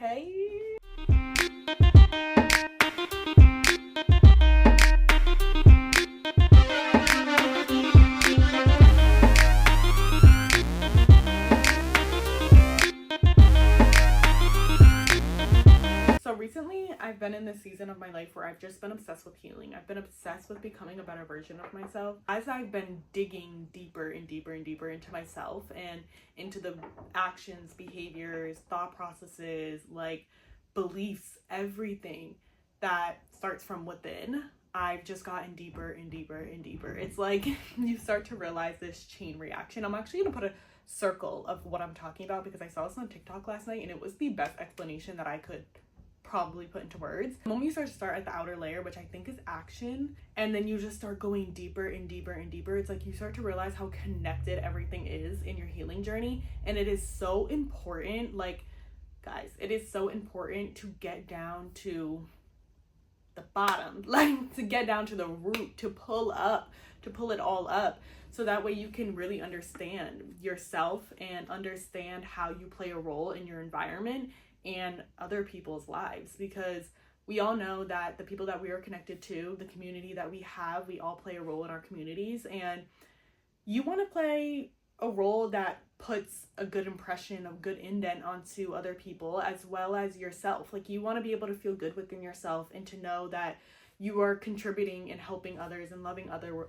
okay? So recently, I've been in this season of my life where I've just been obsessed with healing. I've been obsessed with becoming a better version of myself. As I've been digging deeper and deeper and deeper into myself and into the actions, behaviors, thought processes, like beliefs, everything that starts from within, I've just gotten deeper and deeper and deeper. It's like you start to realize this chain reaction. I'm actually gonna put a circle of what I'm talking about because I saw this on TikTok last night and it was the best explanation that I could probably put into words. When you start at the outer layer, which I think is action, and then you just start going deeper and deeper and deeper, it's like you start to realize how connected everything is in your healing journey. And it is so important, like guys, it is so important to get down to the bottom, like to get down to the root, to pull it all up, so that way you can really understand yourself and understand how you play a role in your environment and other people's lives. Because we all know that the people that we are connected to, the community that we have, we all play a role in our communities, and you want to play a role that puts a good impression, a good indent onto other people as well as yourself. Like you want to be able to feel good within yourself and to know that you are contributing and helping others and loving others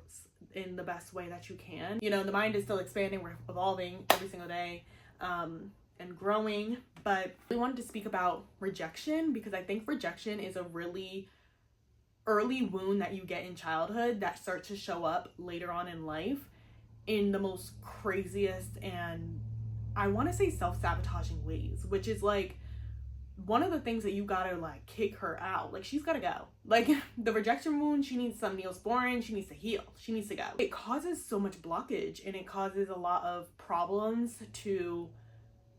in the best way that you can. You know, the mind is still expanding, we're evolving every single day, and growing. But we wanted to speak about rejection because I think rejection is a really early wound that you get in childhood that starts to show up later on in life in the most craziest and I want to say self-sabotaging ways, which is like one of the things that you gotta like kick her out. Like she's gotta go. Like the rejection wound, she needs some Neosporin, she needs to heal, she needs to go. It causes so much blockage and it causes a lot of problems to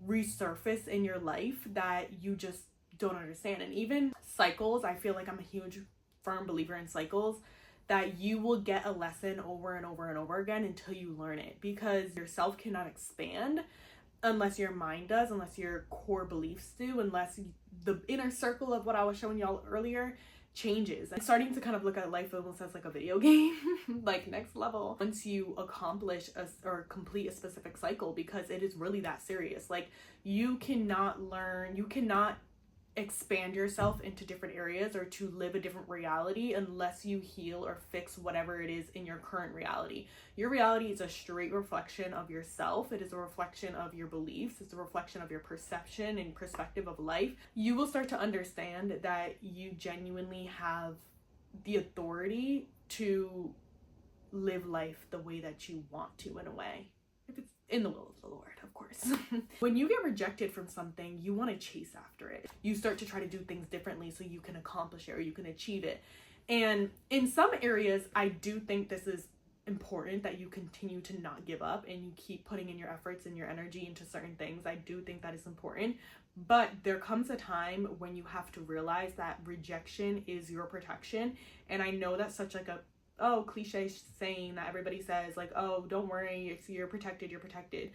resurface in your life that you just don't understand. And even cycles, I feel like I'm a huge firm believer in cycles, that you will get a lesson over and over and over again until you learn it, because yourself cannot expand unless your mind does, unless your core beliefs do, unless the inner circle of what I was showing y'all earlier changes. I'm starting to kind of look at life almost as like a video game, like next level, once you accomplish or complete a specific cycle, because it is really that serious. Like you cannot expand yourself into different areas or to live a different reality unless you heal or fix whatever it is in your current reality. Your reality is a straight reflection of yourself. It is a reflection of your beliefs. It's a reflection of your perception and perspective of life. You will start to understand that you genuinely have the authority to live life the way that you want to, in a way, if it's in the will of the Lord, of course. When you get rejected from something, you want to chase after it. You start to try to do things differently so you can accomplish it or you can achieve it. And in some areas, I do think this is important, that you continue to not give up and you keep putting in your efforts and your energy into certain things. I do think that is important. But there comes a time when you have to realize that rejection is your protection. And I know that's such like a cliche saying that everybody says, like, oh, don't worry, you're protected.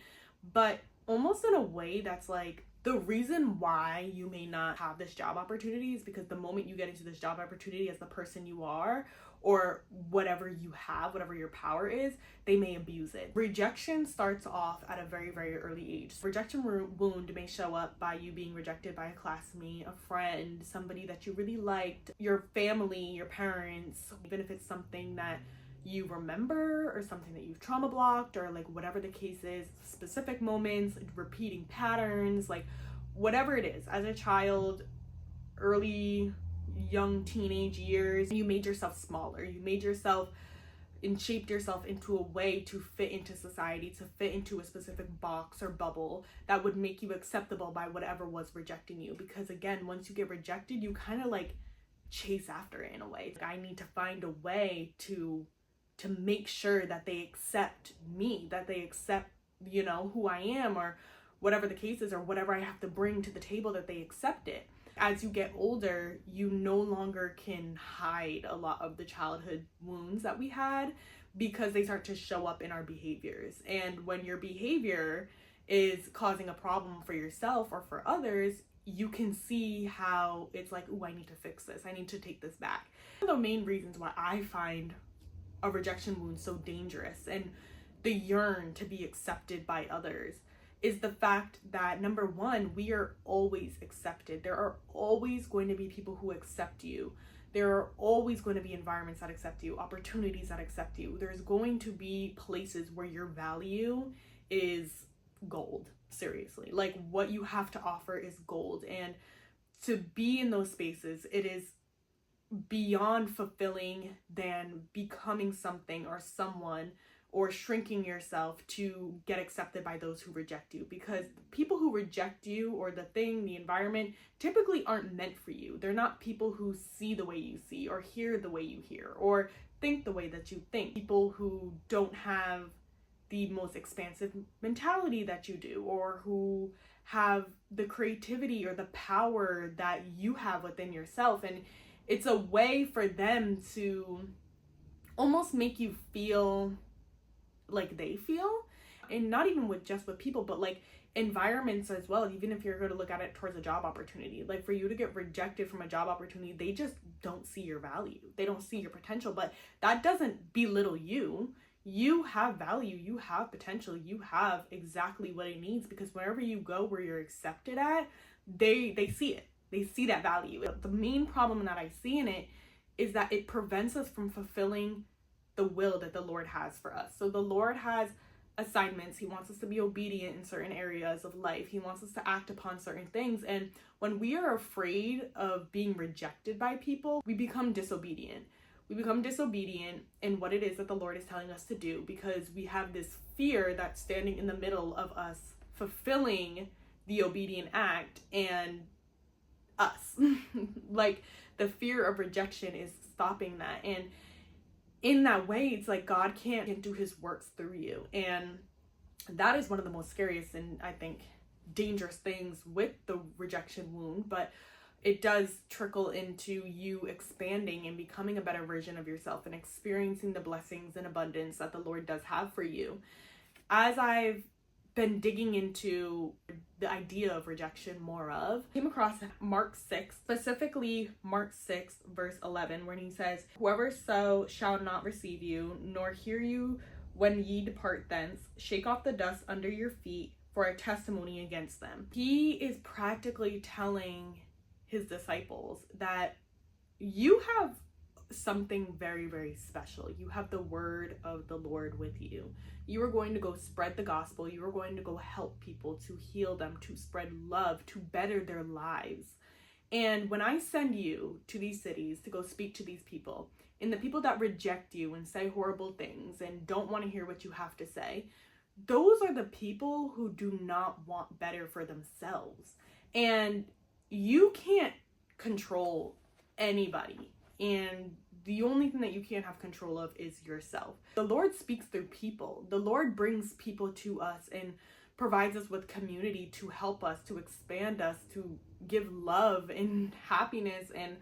But almost in a way that's like, the reason why you may not have this job opportunity is because the moment you get into this job opportunity as the person you are, or whatever you have, whatever your power is, they may abuse it. Rejection starts off at a very, very early age. Rejection wound may show up by you being rejected by a classmate, a friend, somebody that you really liked, your family, your parents, even if it's something that you remember or something that you've trauma blocked, or like whatever the case is, specific moments, repeating patterns, like whatever it is. As a child, early young teenage years, you made yourself smaller, you made yourself and shaped yourself into a way to fit into society, to fit into a specific box or bubble that would make you acceptable by whatever was rejecting you. Because again, once you get rejected, you kind of like chase after it in a way. Like, I need to find a way to make sure that they accept me, that they accept, you know, who I am, or whatever the case is, or whatever I have to bring to the table, that they accept it. As you get older, you no longer can hide a lot of the childhood wounds that we had, because they start to show up in our behaviors. And when your behavior is causing a problem for yourself or for others, you can see how it's like, oh, I need to fix this. I need to take this back. One of the main reasons why I find a rejection wound so dangerous and the yearn to be accepted by others is the fact that, number one, we are always accepted. There are always going to be people who accept you. There are always going to be environments that accept you, opportunities that accept you. There's going to be places where your value is gold. Seriously, like what you have to offer is gold. And to be in those spaces, it is beyond fulfilling than becoming something or someone or shrinking yourself to get accepted by those who reject you, because people who reject you or the thing, the environment, typically aren't meant for you. They're not people who see the way you see or hear the way you hear or think the way that you think. People who don't have the most expansive mentality that you do, or who have the creativity or the power that you have within yourself. And it's a way for them to almost make you feel like they feel, and not even with people, but like environments as well. Even if you're going to look at it towards a job opportunity, like for you to get rejected from a job opportunity, they just don't see your value. They don't see your potential, but that doesn't belittle you. You have value, you have potential, you have exactly what it needs, because wherever you go where you're accepted at, they see it. They see that value. The main problem that I see in it is that it prevents us from fulfilling the will that the Lord has for us. So the Lord has assignments. He wants us to be obedient in certain areas of life. He wants us to act upon certain things. And when we are afraid of being rejected by people, we become disobedient. We become disobedient in what it is that the Lord is telling us to do, because we have this fear that's standing in the middle of us fulfilling the obedient act and us. Like the fear of rejection is stopping that. And in that way, it's like God can't do his works through you. And that is one of the most scariest and I think dangerous things with the rejection wound. But it does trickle into you expanding and becoming a better version of yourself and experiencing the blessings and abundance that the Lord does have for you. As I've been digging into the idea of rejection more of, I came across Mark 6, specifically Mark 6 verse 11, when he says, "Whoever so shall not receive you, nor hear you when ye depart thence, shake off the dust under your feet for a testimony against them." He is practically telling his disciples that you have something very, very special. You have the word of the Lord with you. You are going to go spread the gospel. You are going to go help people, to heal them, to spread love, to better their lives. And when I send you to these cities to go speak to these people, and the people that reject you and say horrible things and don't want to hear what you have to say, those are the people who do not want better for themselves. And you can't control anybody. And the only thing that you can't have control of is yourself. The Lord speaks through people. The Lord brings people to us and provides us with community to help us, to expand us, to give love and happiness and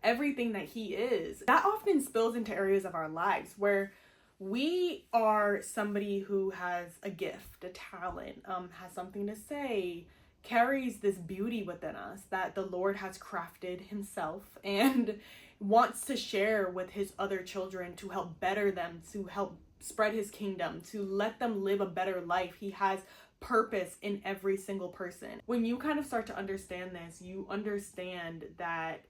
everything that he is. That often spills into areas of our lives where we are somebody who has a gift, a talent, has something to say, carries this beauty within us that the Lord has crafted himself and wants to share with his other children to help better them, to help spread his kingdom, to let them live a better life. He has purpose in every single person. When you kind of start to understand this, you understand that,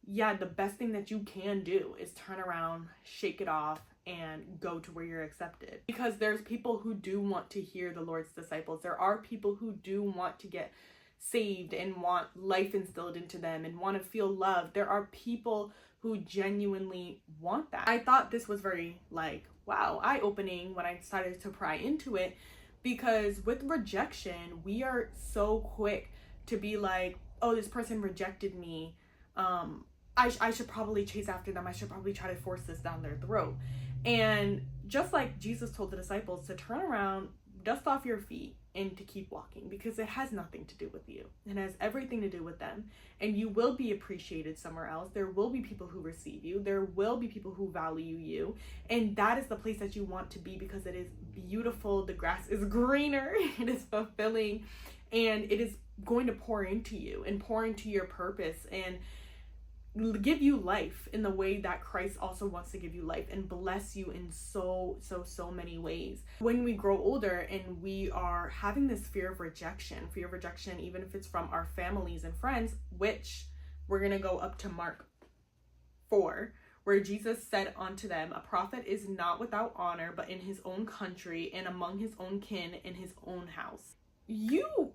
yeah, the best thing that you can do is turn around, shake it off, and go to where you're accepted. Because there's people who do want to hear the Lord's disciples. There are people who do want to get saved and want life instilled into them and want to feel loved. There are people who genuinely want that. I thought this was very wow, eye-opening when I started to pry into it, because with rejection, we are so quick to be like, oh, this person rejected me. I should probably chase after them. I should probably try to force this down their throat. And just like Jesus told the disciples to turn around, dust off your feet, and to keep walking, because it has nothing to do with you. It has everything to do with them. And you will be appreciated somewhere else. There will be people who receive you. There will be people who value you. And that is the place that you want to be, because it is beautiful. The grass is greener. It is fulfilling. And it is going to pour into you and pour into your purpose and give you life in the way that Christ also wants to give you life and bless you in so many ways. When we grow older and we are having this fear of rejection, even if it's from our families and friends, which we're going to go up to Mark 4, where Jesus said unto them, a prophet is not without honor, but in his own country and among his own kin in his own house. You,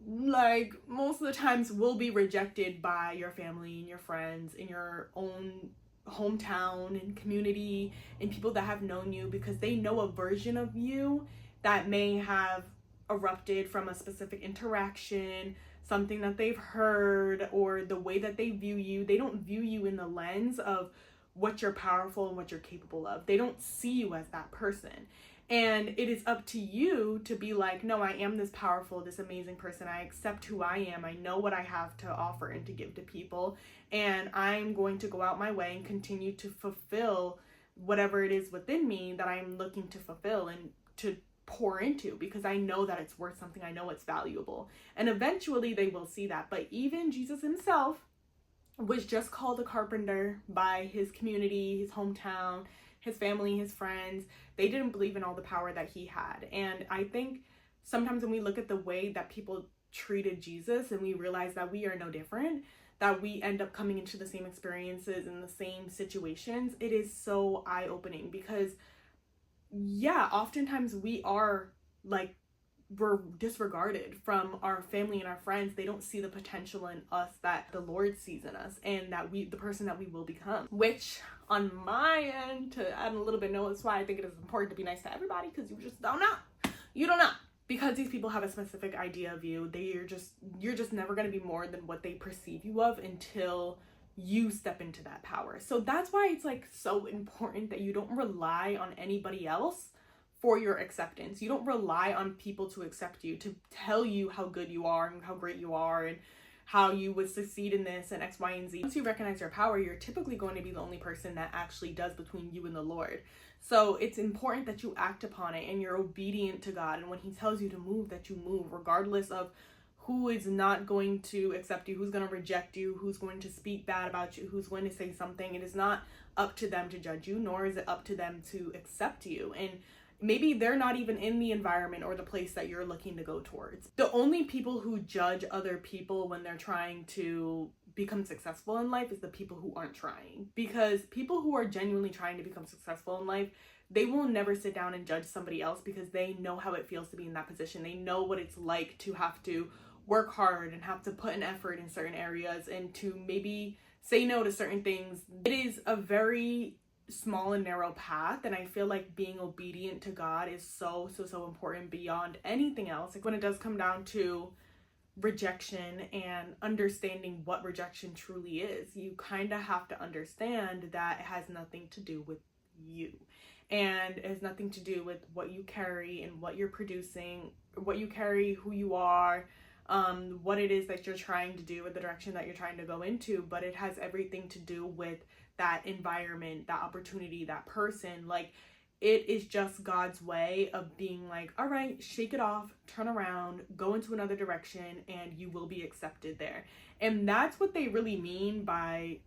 like, most of the times will be rejected by your family and your friends in your own hometown and community and people that have known you, because they know a version of you that may have erupted from a specific interaction, something that they've heard, or the way that they view you. They don't view you in the lens of what you're powerful and what you're capable of. They don't see you as that person. And it is up to you to be like, no, I am this powerful, this amazing person. I accept who I am. I know what I have to offer and to give to people. And I'm going to go out my way and continue to fulfill whatever it is within me that I'm looking to fulfill and to pour into, because I know that it's worth something. I know it's valuable. And eventually they will see that. But even Jesus himself was just called a carpenter by his community, his hometown, his family, his friends. They didn't believe in all the power that he had. And I think sometimes when we look at the way that people treated Jesus and we realize that we are no different, that we end up coming into the same experiences and the same situations, it is so eye-opening, because yeah, oftentimes we are like, we're disregarded from our family and our friends. They don't see the potential in us that the Lord sees in us, and that the person that we will become. Which on my end, to add a little bit, no, that's why I think it is important to be nice to everybody, because you just don't know. You don't know. Because these people have a specific idea of you. You're just never going to be more than what they perceive you of until you step into that power. So that's why it's like so important that you don't rely on anybody else for your acceptance. You don't rely on people to accept you, to tell you how good you are and how great you are and how you would succeed in this and X, Y, and Z. Once you recognize your power, you're typically going to be the only person that actually does between you and the Lord. So it's important that you act upon it and you're obedient to God. And when he tells you to move, that you move, regardless of who is not going to accept you, who's going to reject you, who's going to speak bad about you, who's going to say something. It is not up to them to judge you, nor is it up to them to accept you. And maybe they're not even in the environment or the place that you're looking to go towards. The only people who judge other people when they're trying to become successful in life is the people who aren't trying. Because people who are genuinely trying to become successful in life, they will never sit down and judge somebody else, because they know how it feels to be in that position. They know what it's like to have to work hard and have to put an effort in certain areas and to maybe say no to certain things. It is a very small and narrow path, and I feel like being obedient to God is so important beyond anything else. Like when it does come down to rejection and understanding what rejection truly is, you kind of have to understand that it has nothing to do with you, and it has nothing to do with what you carry and what you're producing, what you carry, who you are, what it is that you're trying to do, or the direction that you're trying to go into. But it has everything to do with that environment, that opportunity, that person. Like, it is just God's way of being like, all right, shake it off, turn around, go into another direction, and you will be accepted there. And that's what they really mean by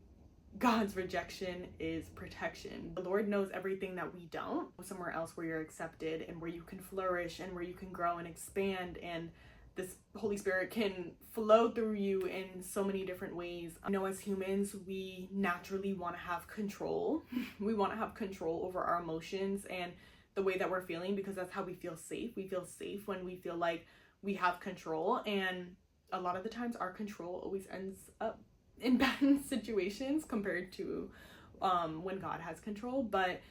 God's rejection is protection. The Lord knows everything that we don't. Somewhere else where you're accepted and where you can flourish and where you can grow and expand, and this Holy Spirit can flow through you in so many different ways. I know as humans, we naturally want to have control. We want to have control over our emotions and the way that we're feeling, because that's how we feel safe. We feel safe when we feel like we have control. And a lot of the times our control always ends up in bad situations compared to when God has control. But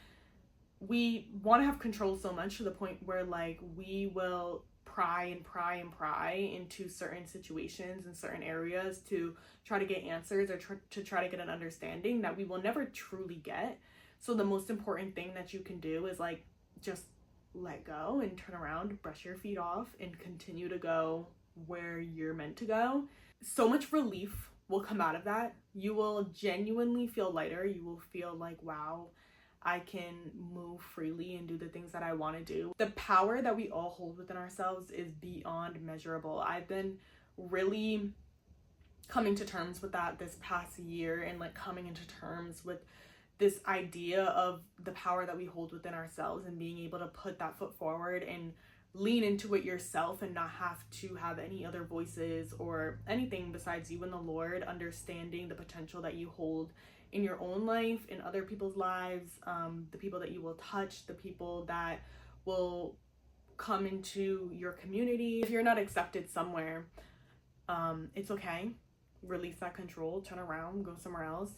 we want to have control so much to the point where like we will pry into certain situations and certain areas to try to get answers, or to try to get an understanding that we will never truly get. So the most important thing that you can do is like just let go and turn around, brush your feet off, and continue to go where you're meant to go. So much relief will come out of that. You will genuinely feel lighter. You will feel like, wow, I can move freely and do the things that I want to do. The power that we all hold within ourselves is beyond measurable. I've been really coming to terms with that this past year, and like coming into terms with this idea of the power that we hold within ourselves, and being able to put that foot forward and lean into it yourself, and not have to have any other voices or anything besides you and the Lord. Understanding the potential that you hold in your own life, in other people's lives, the people that you will touch, the people that will come into your community. If you're not accepted somewhere, it's okay. Release that control, turn around, go somewhere else.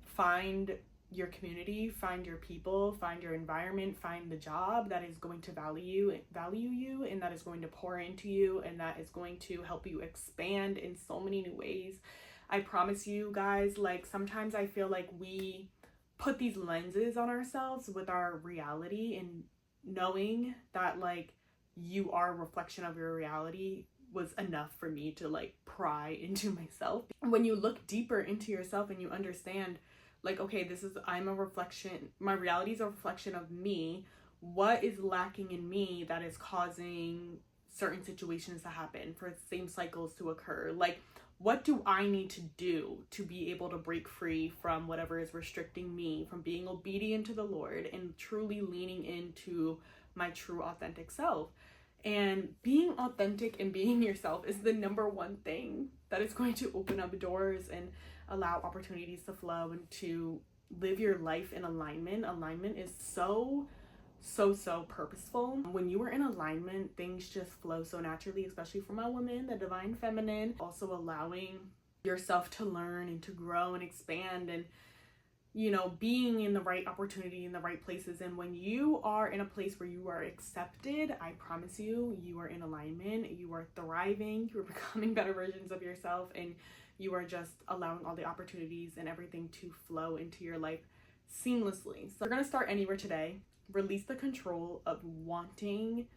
Find your community, find your people, find your environment, find the job that is going to value you, and that is going to pour into you, and that is going to help you expand in so many new ways. I promise you guys, like, sometimes I feel like we put these lenses on ourselves with our reality, and knowing that like you are a reflection of your reality was enough for me to like pry into myself. When you look deeper into yourself and you understand, like, okay, I'm a reflection, my reality is a reflection of me. What is lacking in me that is causing certain situations to happen, for the same cycles to occur? Like, what do I need to do to be able to break free from whatever is restricting me from being obedient to the Lord and truly leaning into my true authentic self? And being authentic and being yourself is the number one thing that is going to open up doors and allow opportunities to flow and to live your life in alignment. Alignment is so purposeful. When you are in alignment, things just flow so naturally, especially for my woman, the divine feminine. Also allowing yourself to learn and to grow and expand, and being in the right opportunity, in the right places. And when you are in a place where you are accepted, I promise you, you are in alignment, you are thriving, you're becoming better versions of yourself, and you are just allowing all the opportunities and everything to flow into your life seamlessly. So we're gonna start anywhere today. Release the control of wanting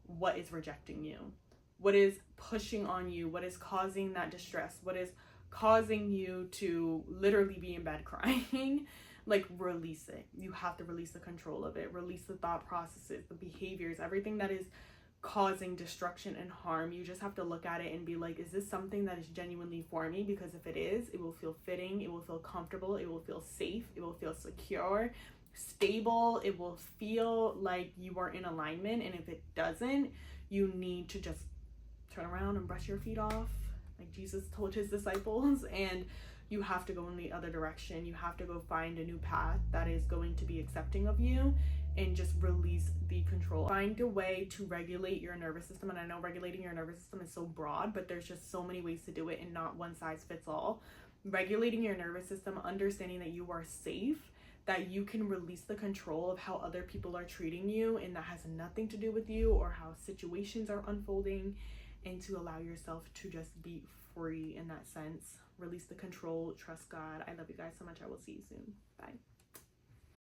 what is rejecting you, what is pushing on you, what is causing that distress, what is causing you to literally be in bed crying. Like, release it. You have to release the control of it. Release the thought processes, the behaviors, everything that is causing destruction and harm. You just have to look at it and be like, is this something that is genuinely for me? Because if it is, it will feel fitting, it will feel comfortable, it will feel safe, it will feel secure, stable, it will feel like you are in alignment. And if it doesn't, you need to just turn around and brush your feet off, like Jesus told his disciples, and you have to go in the other direction. You have to go find a new path that is going to be accepting of you, and just release the control. Find a way to regulate your nervous system. And I know regulating your nervous system is so broad, but there's just so many ways to do it, and not one size fits all. Regulating your nervous system, understanding that you are safe, that you can release the control of how other people are treating you, and that has nothing to do with you or how situations are unfolding, and to allow yourself to just be free in that sense. Release the control, trust God. I love you guys so much. I will see you soon. Bye.